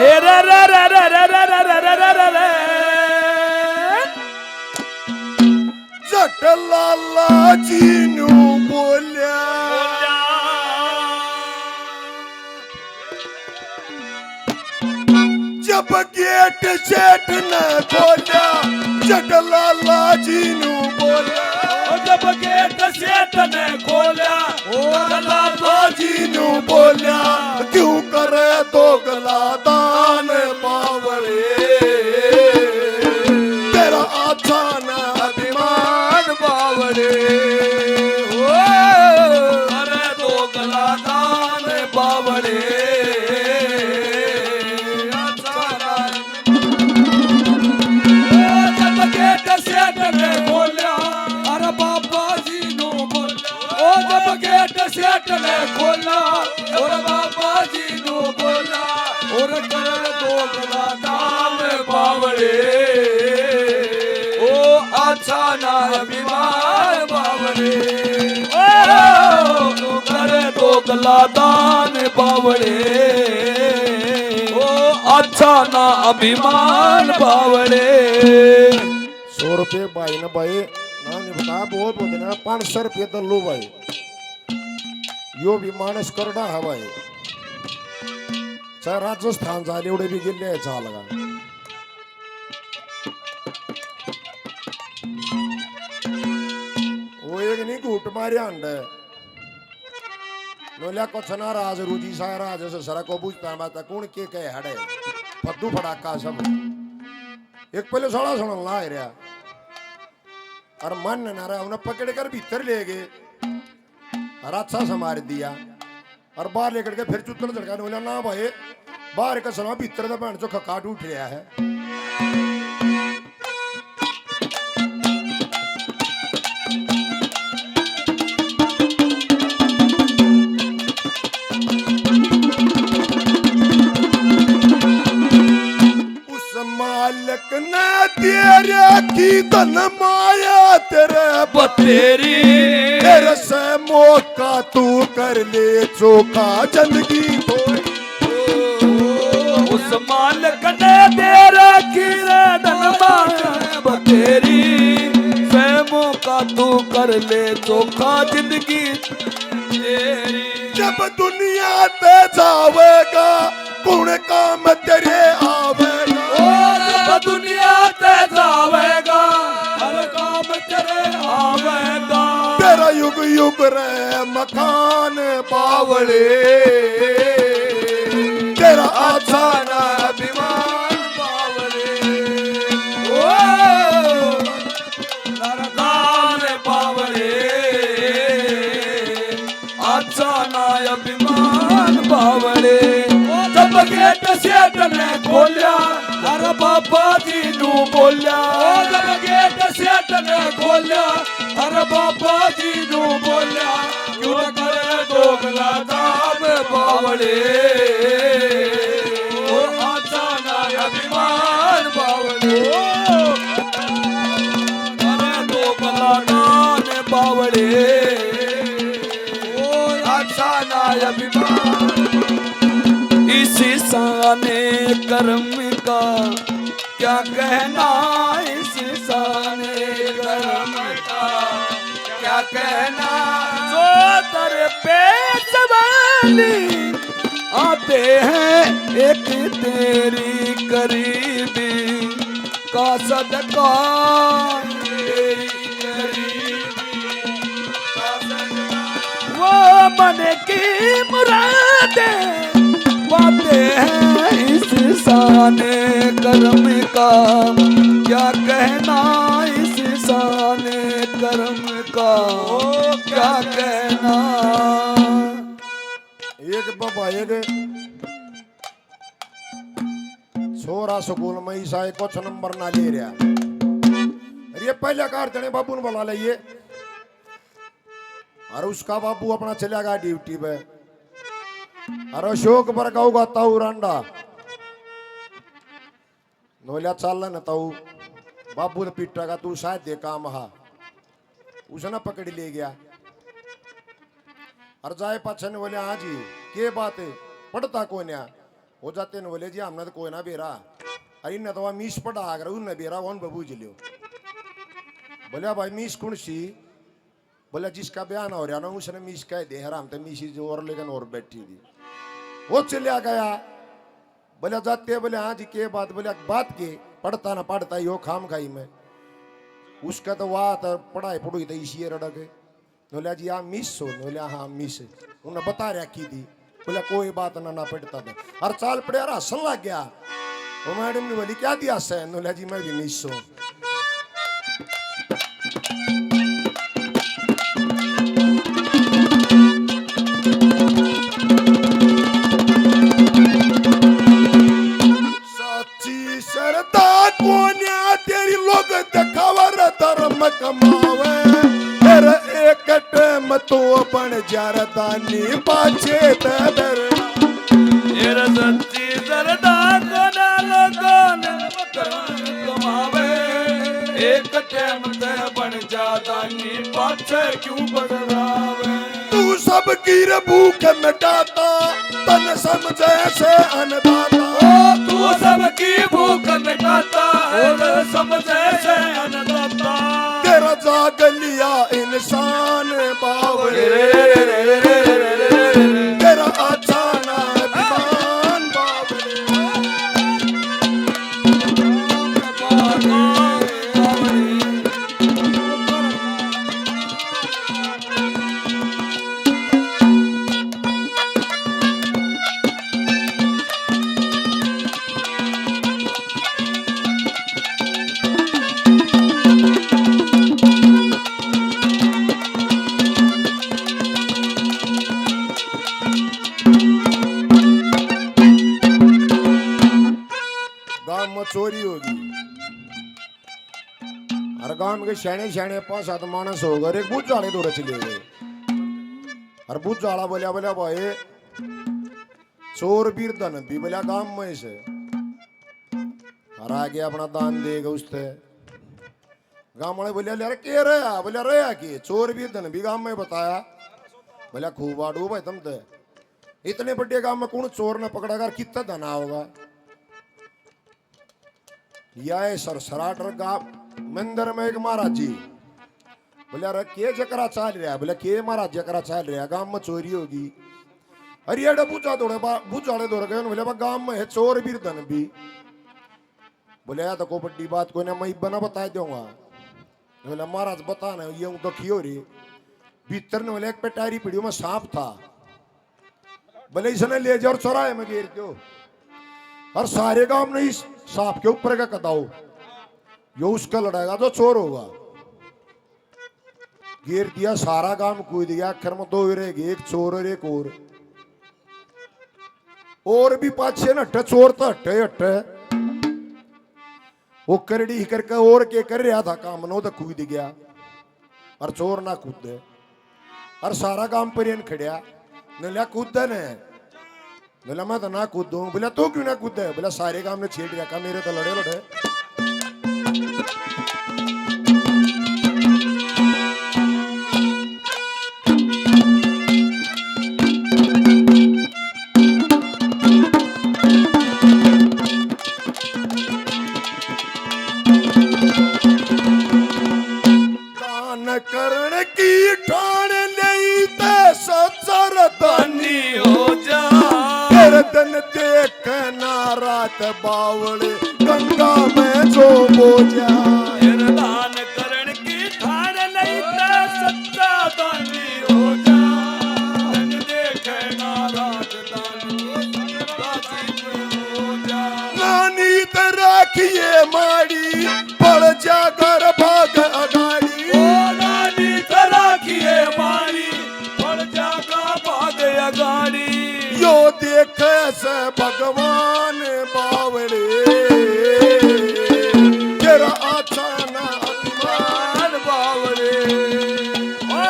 हे रे रे रे रे रे रे रे रे रे रे रे जटलालाजी नु बोल्या जब गेट सेट न खोल्या जटलालाजी नु बोल्या जब गेट सेट ने खोल्या जटलालाजी नु बोल्या क्यों करे दोगला दान बावले तेरा अच्छा न अभिमान बावले करे दोगला दान बावले गेट सेट ने खोल्या अरे बाबा जी नु बोल्या ओ जब गेट सेट ने खोला और बाबा जी नु बोला और कर दोगला दान बावले ओ अच्छा ना अभिमान बावले ओ तू कर दोगला दान बावले ओ अच्छा ना अभिमान बावले 100 रुपये भाई ना भाई ना नहीं बता बहुत होते ना 500 रुपये तो लो भाई यो भी माणस करडा हा भाई चाहे राजस्थान झाले एवढे बी गेले चहा लगा वो एक नहीं घूट मारे अंड नोल्या कोचना राज रूजी सा राज से सरा को पूछता माता कौन के कहे हड़े फद्दू फड़ाका सब एक पहले सोड़ा सुन ला रहा और मन ना रहा उन्हें पकड़ कर भीतर ले गए और अच्छा सा मार दिया और बाहर लेकर के फिर चुत्तर झड़का बोला ना भाई बाहर का सलाम भीतर का भैन जो खकाट उठ रहा है मालिक ने तेरे की धन माया तेरे बतेरी तेरे से मौका तू कर ले चोखा जिंदगी थोड़ी उस मालिक ने तेरा की धन माया बतेरी से मौका तू कर ले चोखा जिंदगी तेरी जब दुनिया पे जावेगा कौन काम तेरे आवेगा दुनिया ते जावेगा हर काम तेरे आवेगा तेरा युग युग रे मकान बावले तेरा अच्छा ना अभिमान बावले ओ नरदान बावले अच्छा ना अभिमान बावले जब गेट सेट ने खोलिया अरे बाबा जी नु बोलिया जब गेट सेट ने खोलिया अरे बाबा जी नु बोलिया क्यों करे दोगला दाम बावले ओ अच्छा ना अभिमान बावले करे दोगला दान बावले ओ अच्छा ना अभिमान इसी साने कर्म का क्या कहना इस साने कर्म का क्या कहना जो दर पे सवाली आते हैं एक तेरी करीबी का सदका तेरी करीबी का सदका वो मन की मुरादें पाते हैं इस साने कर्म का क्या कहना इस साने कर्म का ओ क्या कहना एक बाबा एक छोरा स्कूल में ईसा कुछ नंबर ना ले रहा ये पहले कार चढ़े बाबू ने बुला लिये और उसका बाबू अपना चला गया ड्यूटी पे अरे अशोक पर गाऊगा ताऊ रांडा नोल्या चालला ना ताऊ बाबू ने पीटा का तू शायद दे काम हा उसने पकड़ ले गया और जाए पाछे ने बोले हाँ जी के बात है पढ़ता कौन है हो जाते न बोले जी हमने तो कोई ना बेरा अरे न तो मीस पड़ा आगर उन बेरा वन बबू जिलियो बोले भाई मीस कौन सी बोले जिसका बयान हो रहा ना उसने मीस कह दे हराम तो मीसी जो और लेकिन और बैठी थी वो चलिया गया बोले जाते बोले हाँ जी के बात बोले बात के पढ़ता ना पढ़ता यो खाम खाई में उसका तो वाह तो पढ़ाई पढ़ी तो इसी रड़के बोले जी हाँ मिस हो बोले हाँ मिस उन्हें बता रहा की थी बोले कोई बात ना पढ़ता था हर चाल पड़े यार हसन लग गया वो मैडम ने बोली क्या दिया सैन बोले जी मैं भी मिस हूँ तेरी लोग दिखावर धर्म कमावे फिर एक टाइम तो बन जरदानी पाछे तेरे तेरा सच्ची सरदार कोना लोगों धर्म कमावे एक टाइम ते बन जादानी पाछे क्यों बदलावे तू सब गिर भूख मिटाता तन समझे से अन्नदाता तू सबकी भूख मिटाता और समझे से अन्नदाता तेरा जाग लिया इंसान बावरे तेरा अचाना अभिमान बावरे चोरी होगी हर गांव के शाणे शाणे 5-7 मानस हो गए एक बुझ जाड़े दौड़ चले गए और बुझ जाड़ा बोलिया बोलिया भाई चोर बीर धन भी बोलिया गांव में से और आगे अपना दान देगा उससे गांव वाले बोलिया यार के रहा बोलिया रहा कि चोर बीर धन भी गांव में बताया बोलिया खूब आडू भाई तुम तो इतने बड़े गांव में कौन चोर ने पकड़ा कर कितना धना होगा यह सरसराट गांव मंदिर में एक महाराज जी बोले अरे के जकरा चाल रहा बोले के महाराज जकरा चाल रहा गांव में चोरी होगी अरे ये बुझा दौड़े बुझाड़े दौड़ गए बोले गांव में है चोर भी धन भी बोले यार तो को बड़ी बात कोई ना मैं बना बता दूंगा बोले महाराज बताना ये दुखी हो रही भीतर ने बोले एक पेटारी पीढ़ी में सांप था बोले इसने ले जाओ चौराहे में घेर क्यों और सारे गांव में इस सांप के ऊपर का कदाओ यो उसका लड़ाएगा तो चोर होगा घेर दिया सारा गांव कूद दिया आखिर में 2 रह गए एक चोर और एक और भी 5-6 न हटे चोर तो हटे हटे वो करड़ी ही करके और के कर रहा था काम नो तो कूद गया और चोर ना कूदे और सारा गांव पर खड़िया न लिया कूदे ने बोला मैं तो ना कूदूं बोला तू क्यों ना कूदे बोला सारे काम ने छेड़ रखा मेरे तो लड़े लड़े दान करण की ठान नहीं ते सचर दानी हो जा दन देखना रात बावड़े गंगा में जो बोझा दान करण की ठान नहीं ते सच्चा दानी हो जा दन देखना रात दानी हो जा नानी तो राखिए माड़ी पड़ जा कर भाग अगाड़ी ओ नानी तो राखिए माड़ी पड़ जा का भाग अगाड़ी यो देख से भगवान बावड़े तेरा अच्छा ना अभिमान बावड़े ओ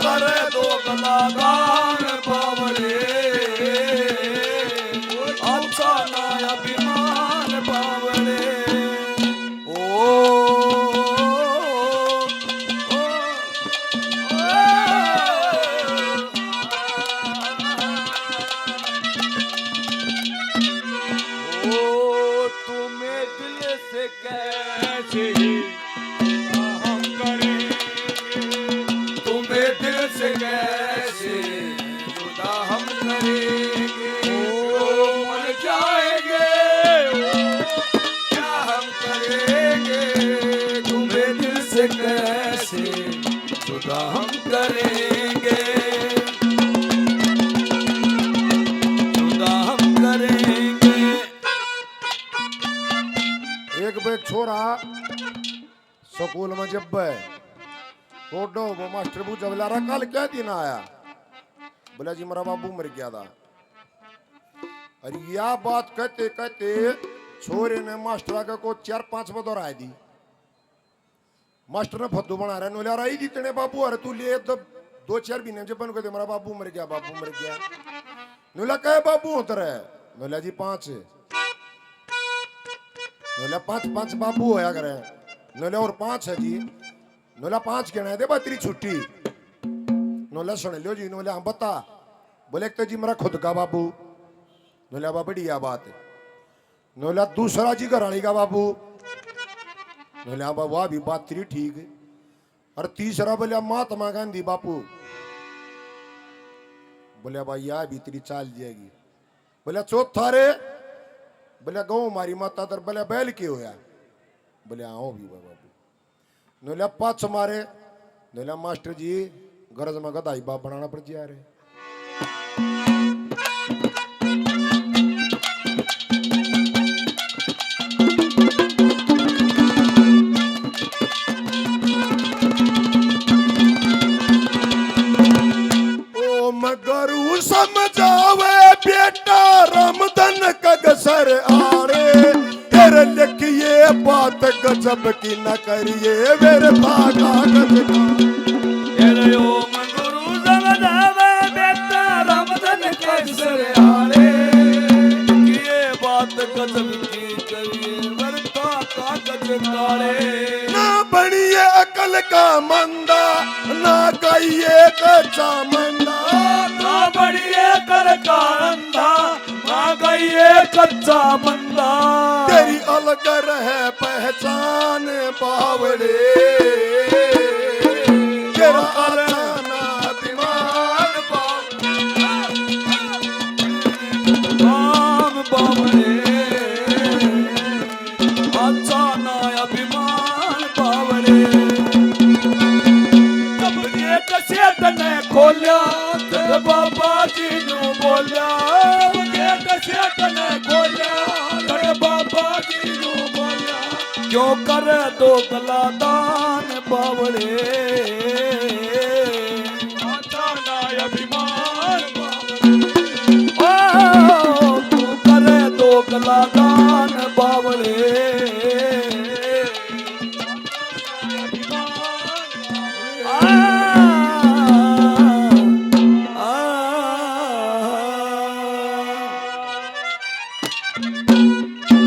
करे दो कलादान बावड़े अच्छा ना अभिमान बावड़े स्कूल में जब कोडो वो मास्टर पूछा बोला रहा कल क्या दिन आया, बोला जी मेरा बाबू मर गया था। अरे यह बात कहते कहते छोरे ने मास्टर का को 4-5 बदौर आए दी। मास्टर ने फद्दू बना रहा नोला रही दी तेने बाबू अरे तू ले तो 2-4 महीने जब बन कहते मेरा बाबू मर गया, बाबू मर गया। नोला कहे बाबू होता रहे, नोला जी 5, नोला 5 बाबू होया करे, नोला और 5 है जी, नोला 5 कहना है दे बा तेरी छुट्टी। नोला सुन लो जी, नोला हम बता, बोले एक तो जी मेरा खुद का बाबू, नोला बा बढ़िया बात है। नोला दूसरा जी घराली का बाबू, नोला बा वाह भी बात तेरी ठीक है। और तीसरा बोलिया महात्मा गांधी बापू, बोलिया भाई यह भी तेरी चाल जाएगी। बोलिया चौथा रे, बोलिया गौ मारी माता तर, बोलिया बैल के होया, बोलिया आओ भी बाबू। नोलिया 5 मारे, नोलिया मास्टर जी गरज में गदाई बाप बनाना पड़ जा रहे। ओ मगरू समझावे बेटा रामधन कगसर आरे, तेरे लिखिए बात गजब की न करिए मेरे भागा गज का। तेरे ओ मंगरू समझावे बेटा रामधन कगसर आरे, ये बात गजब की करिए वर्ता का गज काले। ना बनिए अकल का मंदा, ना गाइए कच्चा मंदा, ना बढ़िए कर का अंधा, ना गइए कच्चा बंदा। तेरी अलग रहे पहचान बावड़े, तेरा अलाना दिमाग राम बावड़े, अच्छा ना अभिमान बावड़े। जब गेट सेठ ने खोलिया तेरे बाबा जी नू बोलिया, गेट सेठ ने खोलिया तेरे बाबा जी नू बोलिया, क्यों करे दो गला दान बावड़े, अच्छा ना अभिमान बावड़े। ओ तू करे दो गला दान